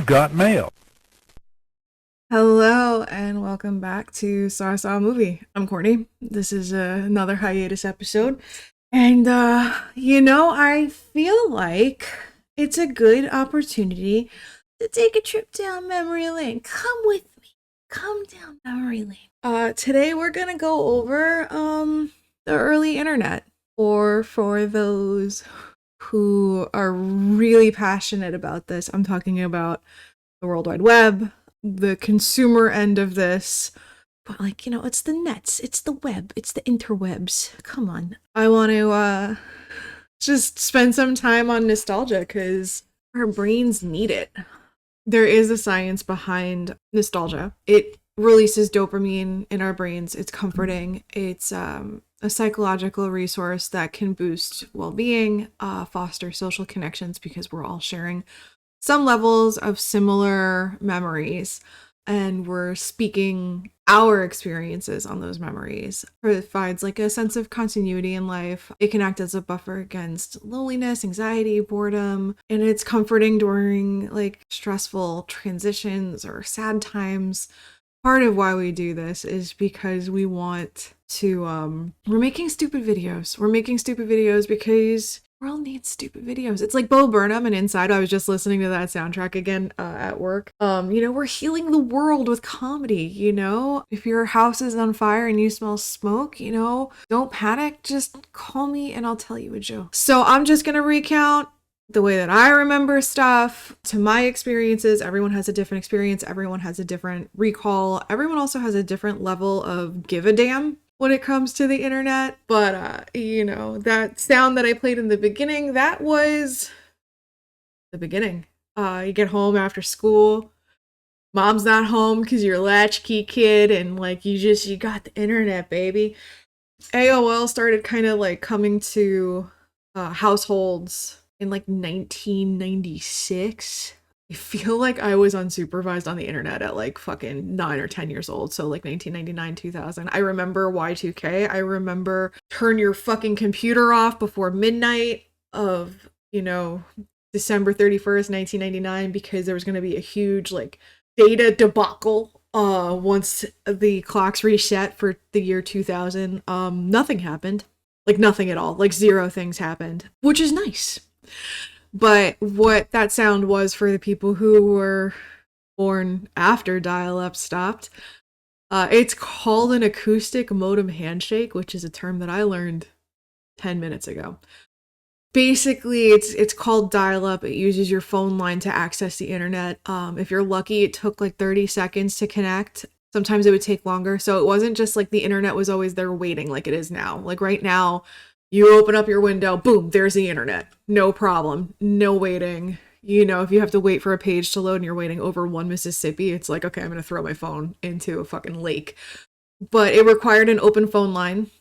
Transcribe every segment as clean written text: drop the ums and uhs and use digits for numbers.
got mail. Hello and welcome back to Saw a Movie. I'm Courtney. This is another hiatus episode. And I feel like it's a good opportunity to take a trip down memory lane. Come with me. Come down memory lane. Today we're going to go over the early internet, or for those who are really passionate about this, I'm talking about the World Wide Web, the consumer end of this. But it's the nets, it's the web, it's the interwebs. Come on. I want to just spend some time on nostalgia because our brains need it. There is a science behind nostalgia. It releases dopamine in our brains. It's comforting. It's a psychological resource that can boost well-being, foster social connections because we're all sharing some levels of similar memories, and we're speaking our experiences on those memories. It provides like a sense of continuity in life. It can act as a buffer against loneliness, anxiety, boredom, and it's comforting during like stressful transitions or sad times. Part of why we do this is because we want to we're making stupid videos. We're making stupid videos because the world needs stupid videos. It's like Bo Burnham and Inside. I was just listening to that soundtrack again at work. We're healing the world with comedy. If your house is on fire and you smell smoke, don't panic. Just call me and I'll tell you a joke. So I'm just gonna recount the way that I remember stuff to my experiences. Everyone has a different experience. Everyone has a different recall. Everyone also has a different level of give a damn when it comes to the internet. But, that sound that I played in the beginning, that was the beginning. You get home after school. Mom's not home because you're a latchkey kid and like you got the internet, baby. AOL started kind of like coming to households in like 1996. I feel like I was unsupervised on the internet at like fucking 9 or 10 years old. So like 1999, 2000. I remember Y2K. I remember turn your fucking computer off before midnight of, December 31st, 1999, because there was going to be a huge like data debacle once the clocks reset for the year 2000. Nothing happened. Like nothing at all. Like zero things happened, which is nice. But what that sound was for the people who were born after dial-up stopped, it's called an acoustic modem handshake, which is a term that I learned 10 minutes ago. Basically, it's called dial-up. It uses your phone line to access the internet. If you're lucky, it took like 30 seconds to connect. Sometimes it would take longer. So it wasn't just like the internet was always there waiting like it is now. Like right now, you open up your window, boom, there's the internet. No problem. No waiting. If you have to wait for a page to load and you're waiting over one Mississippi, it's like, okay, I'm going to throw my phone into a fucking lake. But it required an open phone line,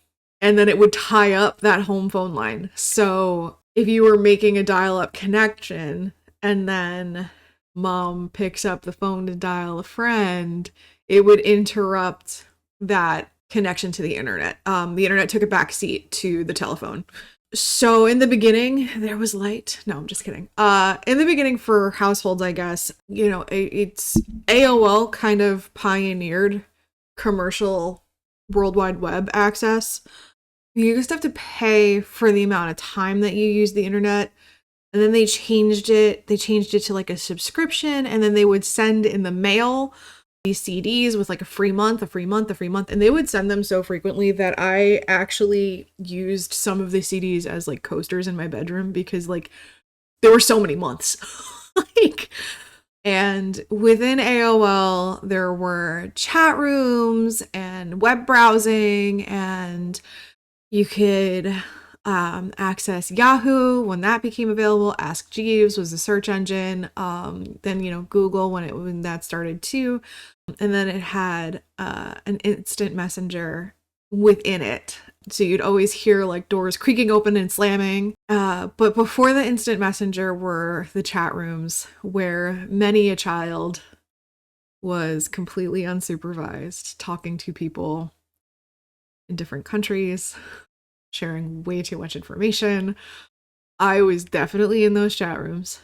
and then it would tie up that home phone line. So if you were making a dial-up connection and then mom picks up the phone to dial a friend, it would interrupt that connection to the internet. The internet took a backseat to the telephone. So in the beginning, there was light. No, I'm just kidding. In the beginning for households, I guess, it's AOL kind of pioneered commercial World Wide Web access. You used to have to pay for the amount of time that you use the internet. And then they changed it. They changed it to like a subscription, and then they would send in the mail these CDs with like a free month, a free month, a free month. And they would send them so frequently that I actually used some of the CDs as like coasters in my bedroom because like there were so many months. And within AOL, there were chat rooms and web browsing, and you could access Yahoo when that became available. Ask Jeeves was the search engine. Then Google when that started too, and then it had an instant messenger within it. So you'd always hear like doors creaking open and slamming. But before the instant messenger were the chat rooms where many a child was completely unsupervised, talking to people in different countries, sharing way too much information. I was definitely in those chat rooms.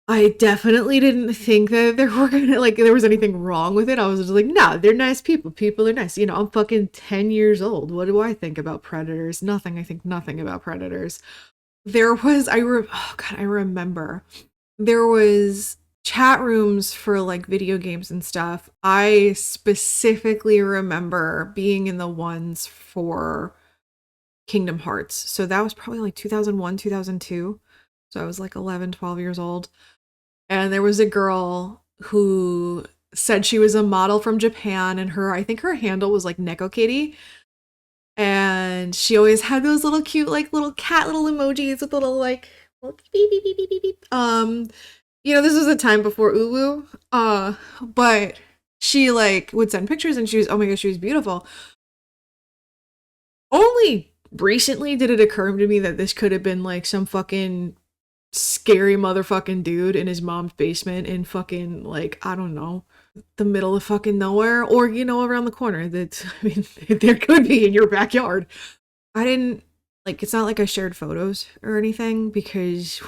I definitely didn't think that there was anything wrong with it. I was just like, nah, they're nice people. People are nice. You know, I'm fucking 10 years old. What do I think about predators? Nothing. I think nothing about predators. Oh God, I remember there was chat rooms for like video games and stuff. I specifically remember being in the ones for Kingdom Hearts. So that was probably like 2001, 2002. So I was like 11, 12 years old. And there was a girl who said she was a model from Japan, and I think her handle was like Neko Kitty. And she always had those little cute, like little cat little emojis with little beep beep beep beep beep beep. This was a time before Uwu. But she like would send pictures, and she was, oh my gosh, she was beautiful. Only recently did it occur to me that this could have been like some fucking scary motherfucking dude in his mom's basement in fucking, like, I don't know, the middle of fucking nowhere, or around the corner. That I mean, there could be in your backyard. I didn't like, it's not like I shared photos or anything, because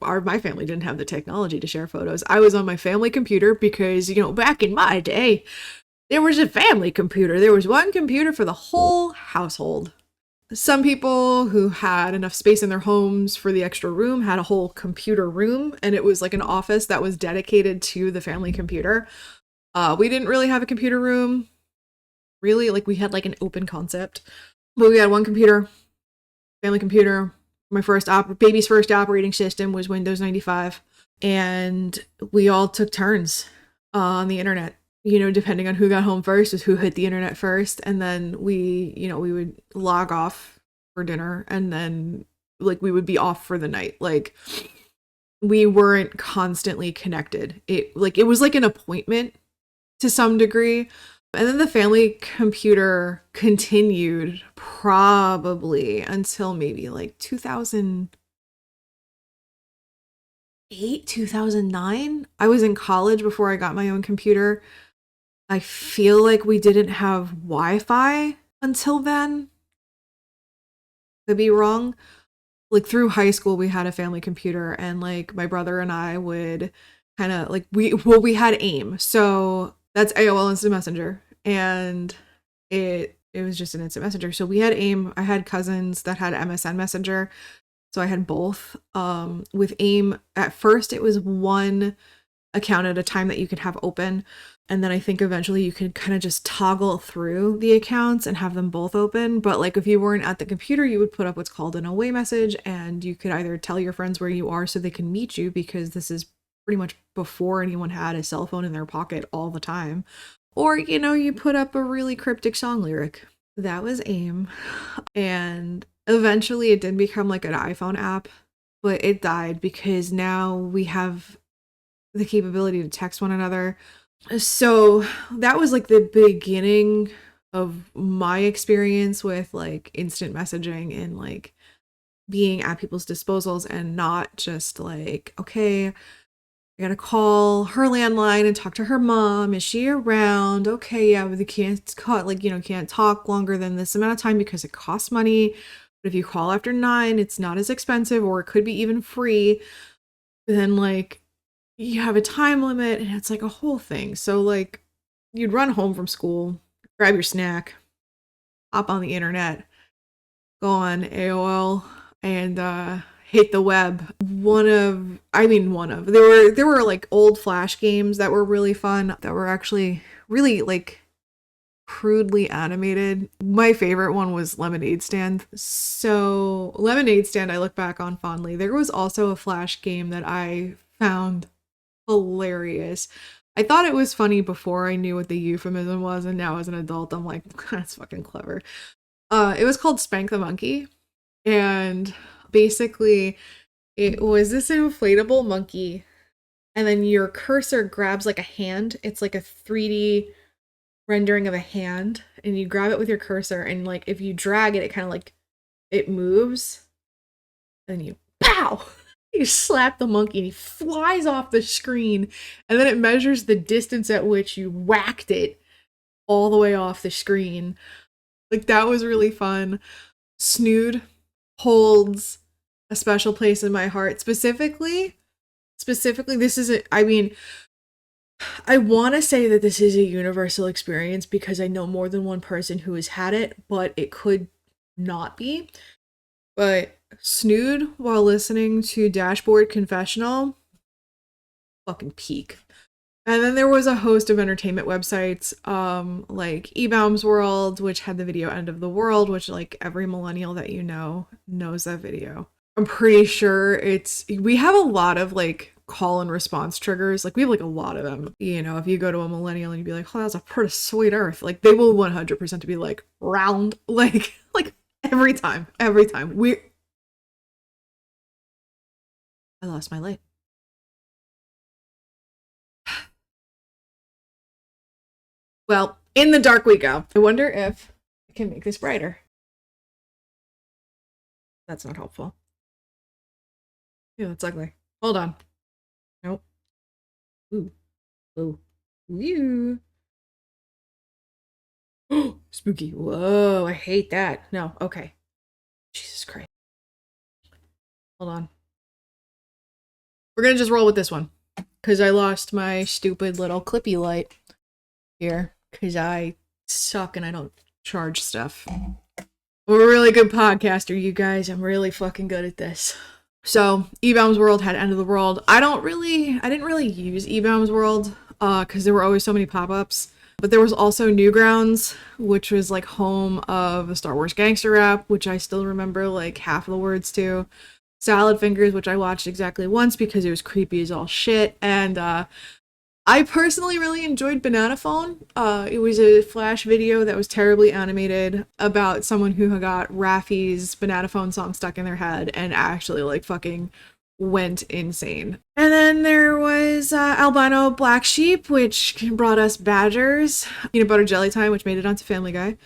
my family didn't have the technology to share photos. I was on my family computer because, back in my day, there was a family computer. There was one computer for the whole household. Some people who had enough space in their homes for the extra room had a whole computer room, and it was like an office that was dedicated to the family computer. We didn't really have a computer room, really. Like, we had like an open concept, but we had one computer, family computer. My baby's first operating system was Windows 95, and we all took turns on the internet. Depending on who got home first was who hit the internet first. And then we would log off for dinner, and then like we would be off for the night. Like, we weren't constantly connected. It was like an appointment to some degree. And then the family computer continued probably until maybe like 2008, 2009. I was in college before I got my own computer. I feel like we didn't have Wi-Fi until then. Could be wrong. Like, through high school, we had a family computer, and like my brother and I would kind of like we had AIM. So that's AOL Instant Messenger, and it was just an instant messenger. So we had AIM. I had cousins that had MSN Messenger. So I had both. With AIM, at first it was one account at a time that you could have open. And then I think eventually you could kind of just toggle through the accounts and have them both open. But like, if you weren't at the computer, you would put up what's called an away message, and you could either tell your friends where you are so they can meet you, because this is pretty much before anyone had a cell phone in their pocket all the time. Or, you put up a really cryptic song lyric. That was AIM. And eventually it did become like an iPhone app, but it died because now we have the capability to text one another. So that was like the beginning of my experience with like instant messaging and like being at people's disposals, and not just like, okay, I gotta call her landline and talk to her mom. Is she around? Okay, yeah, but they can't call, like, can't talk longer than this amount of time because it costs money. But if you call after 9, it's not as expensive, or it could be even free. But then like, you have a time limit, and it's like a whole thing. So like, you'd run home from school, grab your snack, hop on the internet, go on AOL, and hit the web. There were like old Flash games that were really fun, that were actually really like crudely animated. My favorite one was Lemonade Stand. So Lemonade Stand, I look back on fondly. There was also a Flash game that I found hilarious. I thought it was funny before I knew what the euphemism was, and now as an adult, I'm like, that's fucking clever. It was called Spank the Monkey, and basically, it was this inflatable monkey, and then your cursor grabs like a hand. It's like a 3D rendering of a hand, and you grab it with your cursor, and like, if you drag it, it kind of like, it moves, and you pow! You slap the monkey and he flies off the screen, and then it measures the distance at which you whacked it all the way off the screen. Like, that was really fun. Snood holds a special place in my heart. Specifically, Specifically, this is I mean, I want to say that this is a universal experience because I know more than one person who has had it, but it could not be. But snood while listening to Dashboard Confessional, fucking peak. And then there was a host of entertainment websites, like eBaum's World, which had the video End of the World, which like every millennial that you know knows that video. I'm pretty sure we have a lot of like call and response triggers. Like we have like a lot of them. You know, if you go to a millennial and you'd be like, oh, that's a pretty sweet earth. Like they will 100% be like round, like every time. I lost my light. Well, in the dark we go. I wonder if I can make this brighter. That's not helpful. Yeah, that's ugly. Hold on. Nope. Ooh. Ooh. Ooh. Spooky. Whoa, I hate that. No, okay. Jesus Christ. Hold on. We're gonna just roll with this one. Because I lost my stupid little clippy light here. Because I suck and I don't charge stuff. I'm a really good podcaster, you guys. I'm really fucking good at this. So, eBaum's World had End of the World. I didn't really use eBaum's World because there were always so many pop-ups. But there was also Newgrounds, which was like home of a Star Wars gangster rap, which I still remember like half of the words to. Salad Fingers, which I watched exactly once because it was creepy as all shit. And I personally really enjoyed Banana Phone. It was a Flash video that was terribly animated about someone who got Raffi's Banana Phone song stuck in their head and actually like fucking went insane. And then there was Albino Black Sheep, which brought us Badgers, Peanut Butter Jelly Time, which made it onto Family Guy.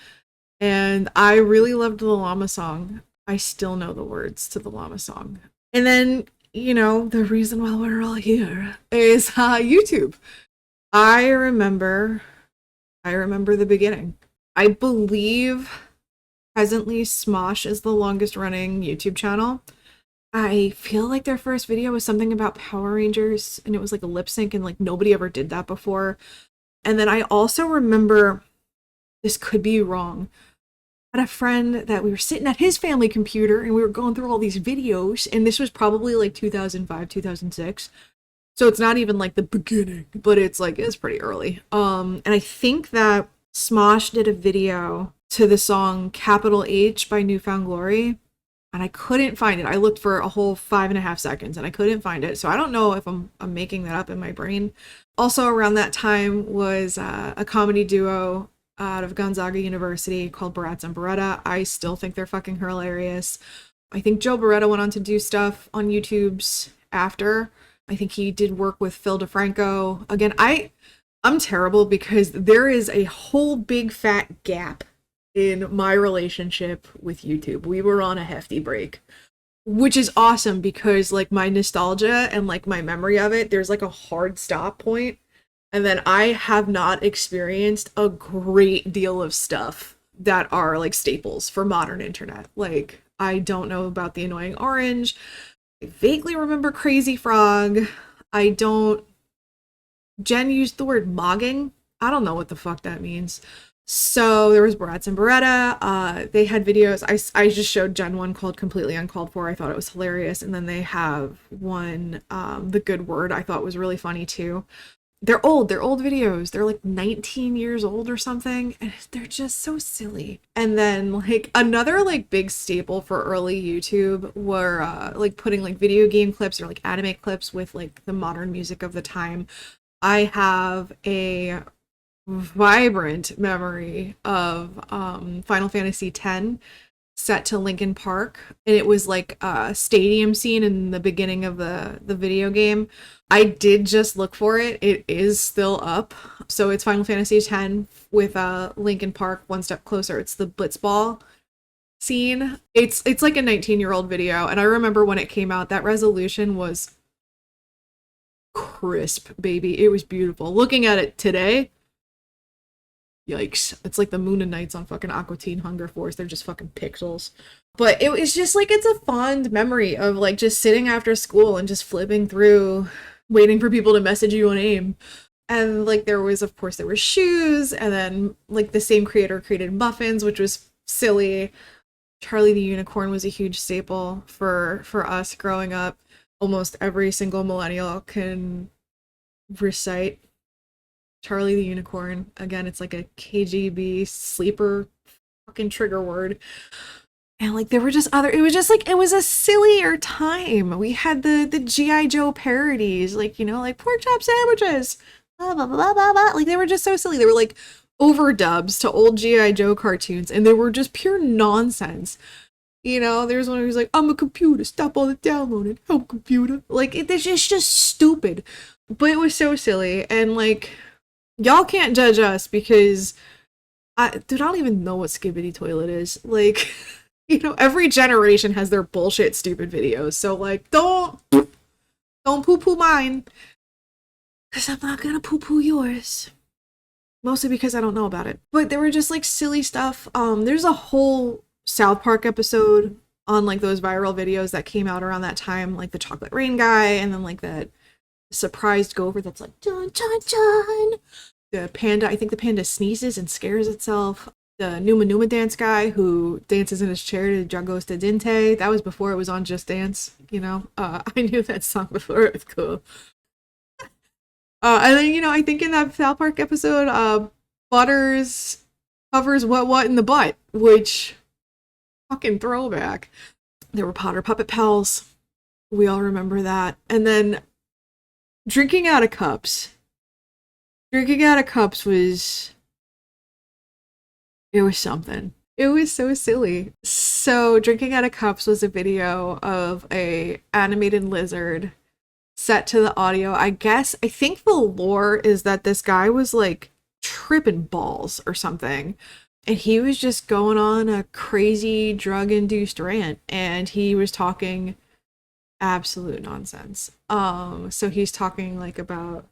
And I really loved the llama song. I still know the words to the llama song. And then, you know, the reason why we're all here is YouTube. I remember the beginning. I believe presently Smosh is the longest running YouTube channel. I feel like their first video was something about Power Rangers and it was like a lip sync and like nobody ever did that before. And then I also remember, this could be wrong, I had a friend that we were sitting at his family computer and we were going through all these videos, and this was probably like 2005, 2006. So it's not even like the beginning, but it's pretty early. And I think that Smosh did a video to the song Capital H by Newfound Glory, and I couldn't find it. I looked for a whole 5.5 seconds and I couldn't find it. So I don't know if I'm making that up in my brain. Also around that time was a comedy duo out of Gonzaga University called Barats and Beretta. I still think they're fucking hilarious. I think Joe Beretta went on to do stuff on YouTube's after. I think he did work with Phil DeFranco. Again, I'm terrible because there is a whole big fat gap in my relationship with YouTube. We were on a hefty break, which is awesome because like my nostalgia and like my memory of it, there's like a hard stop point. And then I have not experienced a great deal of stuff that are like staples for modern internet. Like, I don't know about The Annoying Orange. I vaguely remember Crazy Frog. Jen used the word mogging. I don't know what the fuck that means. So there was Barats and Beretta. They had videos. I just showed Jen one called Completely Uncalled For. I thought it was hilarious. And then they have one, The Good Word, I thought was really funny too. They're old videos. They're like 19 years old or something. And they're just so silly. And then like another like big staple for early YouTube were like putting like video game clips or like anime clips with like the modern music of the time. I have a vibrant memory of Final Fantasy X set to Linkin Park, and it was like a stadium scene in the beginning of the video game. I did just look for it. It is still up. So it's Final Fantasy X with Linkin Park One Step Closer. It's the Blitzball scene. It's like a 19-year-old video, and I remember when it came out, that resolution was crisp, baby. It was beautiful. Looking at it today, Yikes. It's like the Moon and Knights on fucking Aqua Teen Hunger Force. They're just fucking pixels. But it was just like, it's a fond memory of like just sitting after school and just flipping through, waiting for people to message you on AIM. And like there was, of course, there were shoes, and then like the same creator created muffins, which was silly. Charlie the Unicorn was a huge staple for us growing up. Almost every single millennial can recite Charlie the Unicorn. Again, it's like a KGB sleeper fucking trigger word. And like there were just other, it was just like, it was a sillier time. We had the G.I. Joe parodies, like, you know, like pork chop sandwiches, blah, blah, blah, blah, blah. Like they were just so silly. They were like overdubs to old G.I. Joe cartoons, and they were just pure nonsense. You know, there's one who's like, I'm a computer, stop all the downloading, help computer. Like, it's just stupid. But it was so silly, and like, y'all can't judge us because I don't even know what Skibbity Toilet is. Like, you know, every generation has their bullshit stupid videos. So like, don't poo-poo mine, because I'm not gonna poo-poo yours. Mostly because I don't know about it. But there were just like silly stuff. There's a whole South Park episode on like those viral videos that came out around that time, like the chocolate rain guy, and then like that surprised gopher that's like John. The panda, I think the panda sneezes and scares itself. The Numa Numa dance guy who dances in his chair to Jugos de Dinte. That was before it was on Just Dance, you know. I knew that song before. It was cool. And then, you know, I think in that South Park episode, Butters covers What in the Butt, which fucking throwback. There were Potter Puppet Pals. We all remember that. And then drinking out of cups. Drinking out of cups was... it was something. It was so silly. So drinking out of cups was a video of a animated lizard set to the audio. I think the lore is that this guy was like tripping balls or something, and he was just going on a crazy drug-induced rant, and he was talking absolute nonsense. So he's talking like about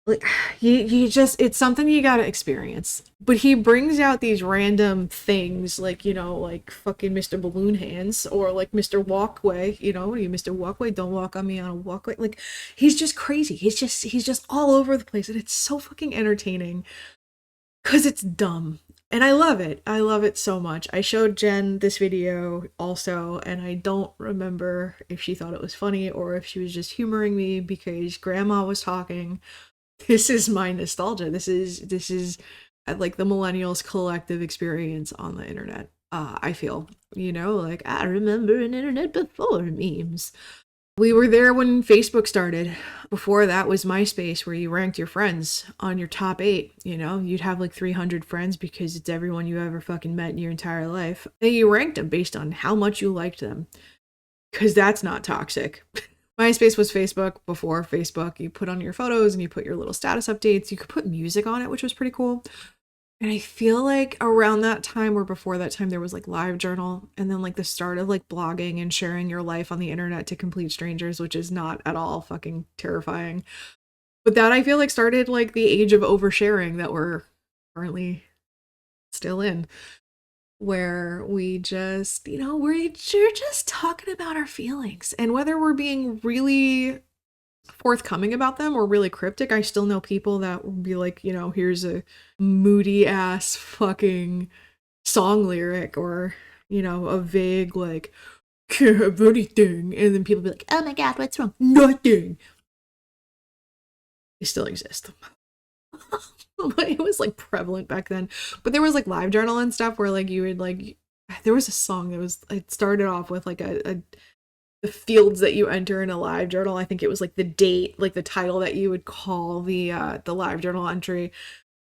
like you just, it's something you gotta experience. But he brings out these random things like, you know, like fucking Mr. Balloon Hands, or like Mr. Walkway, you know, you Mr. Walkway, don't walk on me on a walkway. Like he's just crazy. He's just all over the place, and it's so fucking entertaining because it's dumb. And I love it. I love it so much. I showed Jen this video also, and I don't remember if she thought it was funny or if she was just humoring me because grandma was talking. This is my nostalgia. This is like the millennials collective experience on the internet. I feel, you know, like I remember an internet before memes. We were there when Facebook started. Before that was MySpace, where you ranked your friends on your top 8. You know, you'd have like 300 friends because it's everyone you ever fucking met in your entire life. And you ranked them based on how much you liked them, because that's not toxic. MySpace was Facebook before Facebook. You put on your photos and you put your little status updates. You could put music on it, which was pretty cool. And I feel like around that time or before that time, there was like LiveJournal, and then like the start of like blogging and sharing your life on the internet to complete strangers, which is not at all fucking terrifying. But that, I feel like, started like the age of oversharing that we're currently still in, where we just, you know, we're just talking about our feelings, and whether we're being really forthcoming about them or really cryptic. I still know people that will be like, you know, here's a moody ass fucking song lyric, or, you know, a vague like, can't have anything, and then people be like, oh my god, what's wrong? Nothing. They still exist. But it was like prevalent back then. But there was like LiveJournal and stuff where like you would like, there was a song that was, it started off with like the fields that you enter in a LiveJournal. I think it was like the date, like the title that you would call the LiveJournal entry.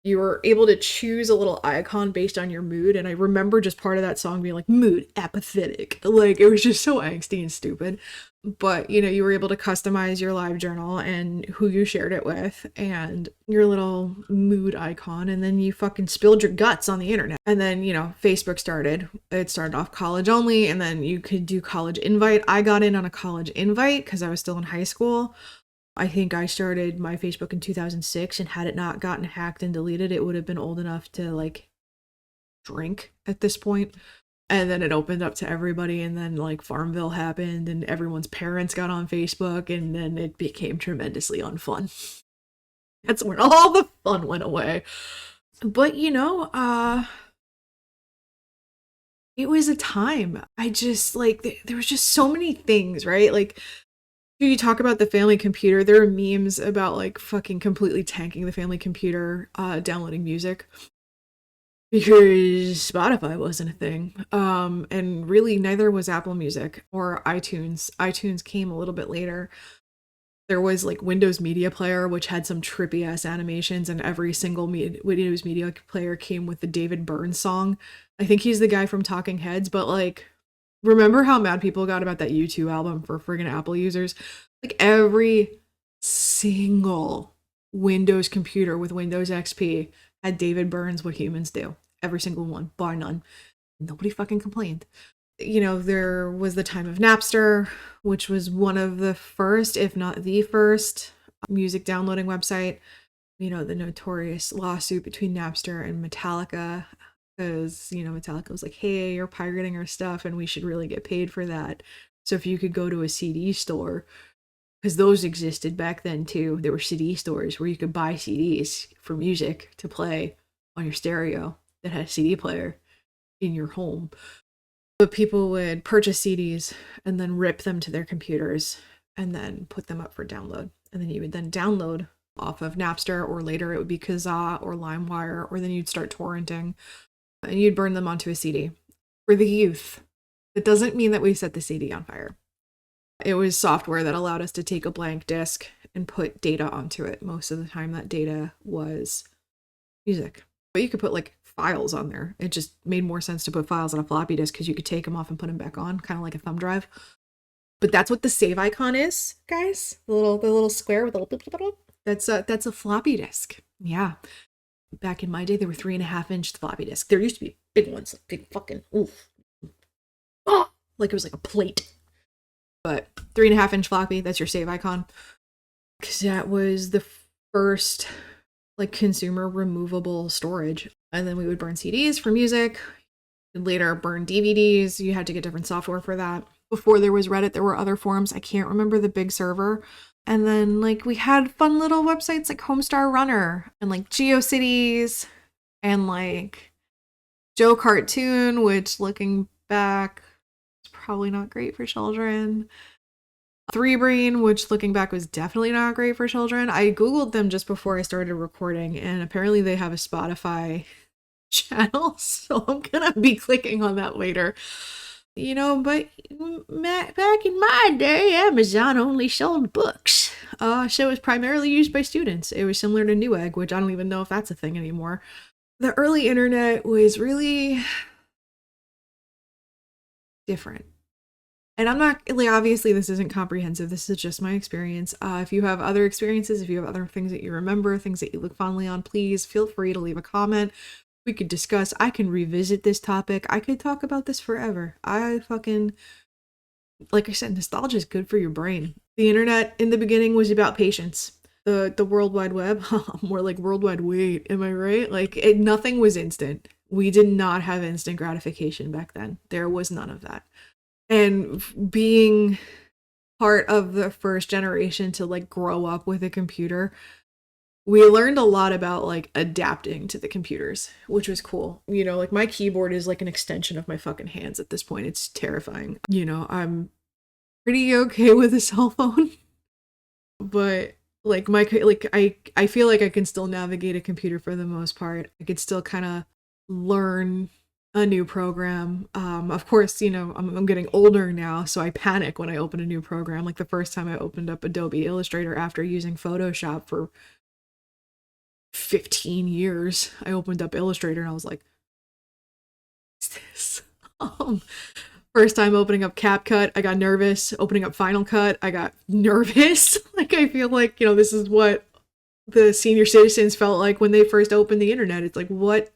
You were able to choose a little icon based on your mood, and I remember just part of that song being like, mood apathetic. Like, it was just so angsty and stupid. But, you know, you were able to customize your LiveJournal and who you shared it with and your little mood icon, and then you fucking spilled your guts on the internet. And then, you know, Facebook started. It started off college only, and then you could do college invite. I got in on a college invite because I was still in high school. I think I started my Facebook in 2006, and had it not gotten hacked and deleted, it would have been old enough to like drink at this point. And then it opened up to everybody, and then like Farmville happened, and everyone's parents got on Facebook, and then it became tremendously unfun. That's when all the fun went away. But it was a time. I just like there was just so many things, right? Like you talk about the family computer, there are memes about like fucking completely tanking the family computer, downloading music because Spotify wasn't a thing. And really neither was Apple Music or iTunes. iTunes came a little bit later. There was like Windows Media Player, which had some trippy ass animations, and every single Windows Media Player came with the David Byrne song. I think he's the guy from Talking Heads, but like, remember how mad people got about that U2 album for friggin' Apple users? Like every single Windows computer with Windows XP had David Byrne's What Humans Do. Every single one, bar none. Nobody fucking complained. There was the time of Napster, which was one of the first, if not the first, music downloading website. The notorious lawsuit between Napster and Metallica, because, Metallica was like, hey, you're pirating our stuff and we should really get paid for that. So if you could go to a CD store, because those existed back then too, there were CD stores where you could buy CDs for music to play on your stereo that had a CD player in your home. But people would purchase CDs and then rip them to their computers and then put them up for download. And then you would then download off of Napster, or later it would be Kazaa or LimeWire, or then you'd start torrenting and you'd burn them onto a CD. For the youth, it doesn't mean that we set the CD on fire. It was software that allowed us to take a blank disk and put data onto it. Most of the time that data was music. But you could put like files on there. It just made more sense to put files on a floppy disk because you could take them off and put them back on, kind of like a thumb drive. But that's what the save icon is, guys. The little square with a little that's a floppy disk. Yeah. Back in my day, there were 3.5-inch floppy disks. There used to be big ones, like big fucking oof. Oh, like it was like a plate. But 3.5-inch floppy, that's your save icon. Because that was the first like consumer removable storage. And then we would burn CDs for music, and later burn DVDs. You had to get different software for that. Before there was Reddit, there were other forums. I can't remember the big server. And then like we had fun little websites like Homestar Runner and like GeoCities and like Joe Cartoon, which looking back is probably not great for children. 3Brain, which looking back was definitely not great for children. I googled them just before I started recording, and apparently they have a Spotify channel, so I'm gonna be clicking on that later. But back in my day, Amazon only sold books. So it was primarily used by students. It was similar to Newegg, which I don't even know if that's a thing anymore. The early internet was really different. And I'm not, like, obviously this isn't comprehensive. This is just my experience. If you have other experiences, if you have other things that you remember, things that you look fondly on, please feel free to leave a comment. We could discuss. I can revisit this topic. I could talk about this forever. Like I said, nostalgia is good for your brain. The internet in the beginning was about patience. The World Wide Web, more like World Wide Wait, am I right? Like nothing was instant. We did not have instant gratification back then. There was none of that. And being part of the first generation to like grow up with a computer, we learned a lot about like adapting to the computers, which was cool. Like my keyboard is like an extension of my fucking hands at this point. It's terrifying. I'm pretty okay with a cell phone, but like I feel like I can still navigate a computer for the most part. I could still kind of learn a new program. Of course, I'm getting older now, so I panic when I open a new program. Like the first time I opened up Adobe Illustrator after using Photoshop for 15 years, I opened up Illustrator and I was like, what's this? First time opening up CapCut, I got nervous. Opening up Final Cut, I got nervous. Like I feel like, this is what the senior citizens felt like when they first opened the internet. It's like, what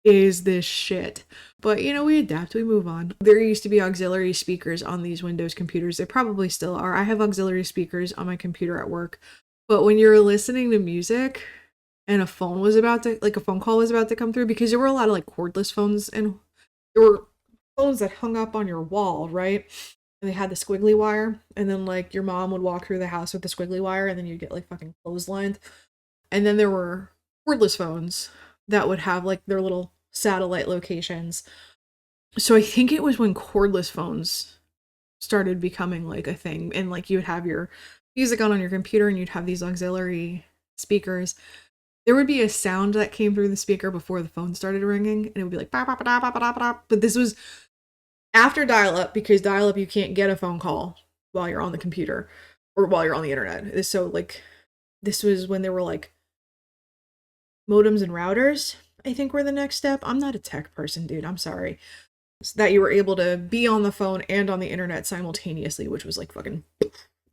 is this shit? But you know, we adapt, we move on. There used to be auxiliary speakers on these Windows computers. There probably still are. I have auxiliary speakers on my computer at work. But when you're listening to music and a phone was about to, like a phone call was about to come through, because there were a lot of like cordless phones and there were phones that hung up on your wall, right? And they had the squiggly wire, and then like your mom would walk through the house with the squiggly wire, and then you'd get like fucking clotheslined. And then there were cordless phones that would have like their little satellite locations. So I think it was when cordless phones started becoming like a thing, and like you would have your music on your computer and you'd have these auxiliary speakers. There would be a sound that came through the speaker before the phone started ringing, and it would be like ba ba ba ba ba ba ba. But this was after dial-up, because dial-up you can't get a phone call while you're on the computer or while you're on the internet. So like this was when there were like modems and routers, I think, were the next step. I'm not a tech person, dude. I'm sorry. So that you were able to be on the phone and on the internet simultaneously, which was like fucking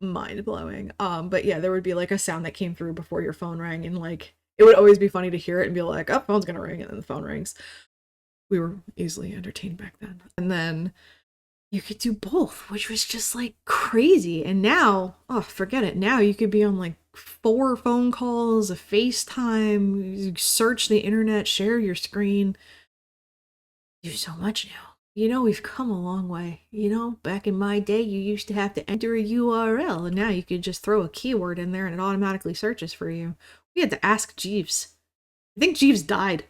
mind-blowing. But yeah, there would be like a sound that came through before your phone rang, and like it would always be funny to hear it and be like, oh, phone's gonna ring, and then the phone rings. We were easily entertained back then. And then you could do both, which was just like crazy. And now, oh, forget it. Now you could be on like 4 phone calls, a FaceTime, you search the internet, share your screen. Do so much now. You know, we've come a long way. You know, back in my day, you used to have to enter a URL, and now you could just throw a keyword in there and it automatically searches for you. We had to ask Jeeves. I think Jeeves died.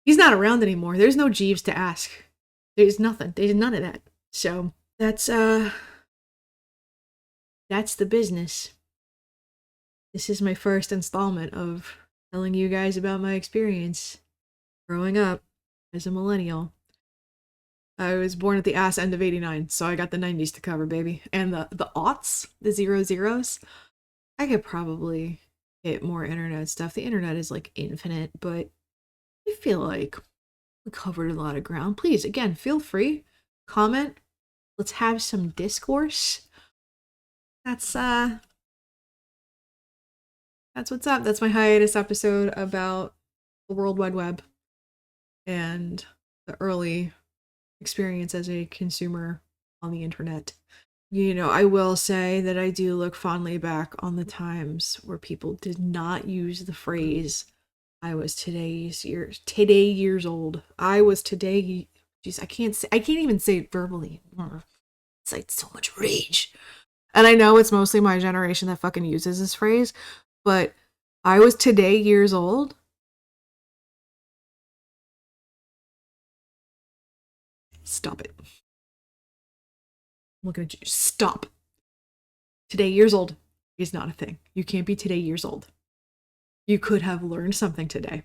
He's not around anymore. There's no Jeeves to ask. There's nothing. There's none of that. So that's the business. This is my first installment of telling you guys about my experience growing up as a millennial. I was born at the ass end of 89, so I got the 90s to cover, baby. And the aughts, the 00s, I could probably hit more internet stuff. The internet is like infinite, but I feel like we covered a lot of ground. Please, again, feel free, comment. Let's have some discourse. That's what's up. That's my hiatus episode about the World Wide Web and the early experience as a consumer on the internet. You know, I will say that I do look fondly back on the times where people did not use the phrase I was today years old. I was today, geez, I can't even say it verbally. It's like so much rage. And I know it's mostly my generation that fucking uses this phrase, but I was today years old. Stop it. I'm looking at you. Stop. Today years old is not a thing. You can't be today years old. You could have learned something today,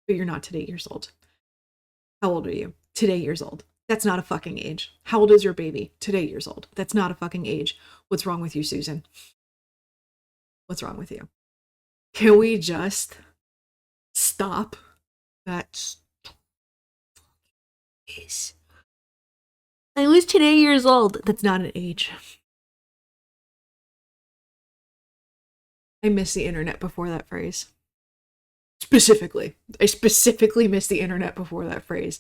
but you're not today years old. How old are you? Today years old. That's not a fucking age. How old is your baby? Today years old. That's not a fucking age. What's wrong with you, Susan? What's wrong with you? Can we just stop that? I was today years old. That's not an age. I miss the internet before that phrase. Specifically. I specifically miss the internet before that phrase.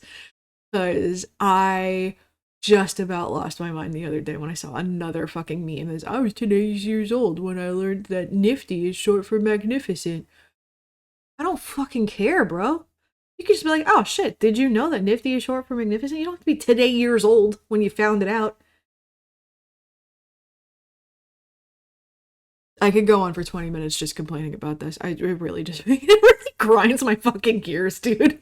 Because I just about lost my mind the other day when I saw another fucking meme. As I was today years old when I learned that nifty is short for magnificent. I don't fucking care, bro. You could just be like, oh shit, did you know that nifty is short for magnificent? You don't have to be today years old when you found it out. I could go on for 20 minutes just complaining about this. It really grinds my fucking gears, dude.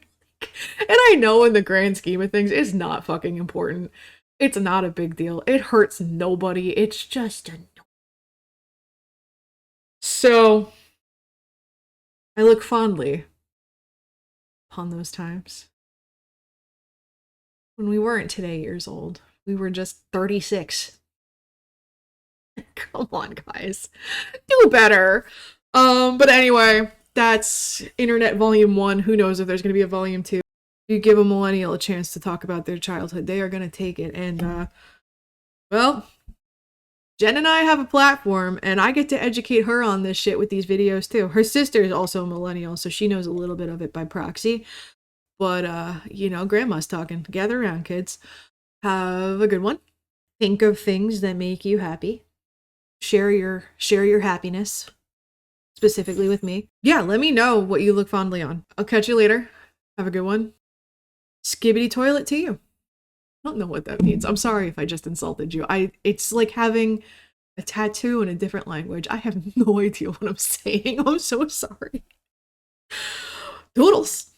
And I know in the grand scheme of things, it's not fucking important. It's not a big deal. It hurts nobody. It's just a... So, I look fondly upon those times. When we weren't today years old. We were just 36. Come on, guys. Do better. But anyway, that's Internet Volume 1. Who knows if there's going to be a Volume 2. If you give a millennial a chance to talk about their childhood, they are going to take it. And, well, Jen and I have a platform, and I get to educate her on this shit with these videos, too. Her sister is also a millennial, so she knows a little bit of it by proxy. But grandma's talking. Gather around, kids. Have a good one. Think of things that make you happy. Share your happiness, specifically with me. Yeah, let me know what you look fondly on. I'll catch you later. Have a good one. Skibbity toilet to you. I don't know what that means. I'm sorry if I just insulted you. It's like having a tattoo in a different language. I have no idea what I'm saying. I'm so sorry. Doodles.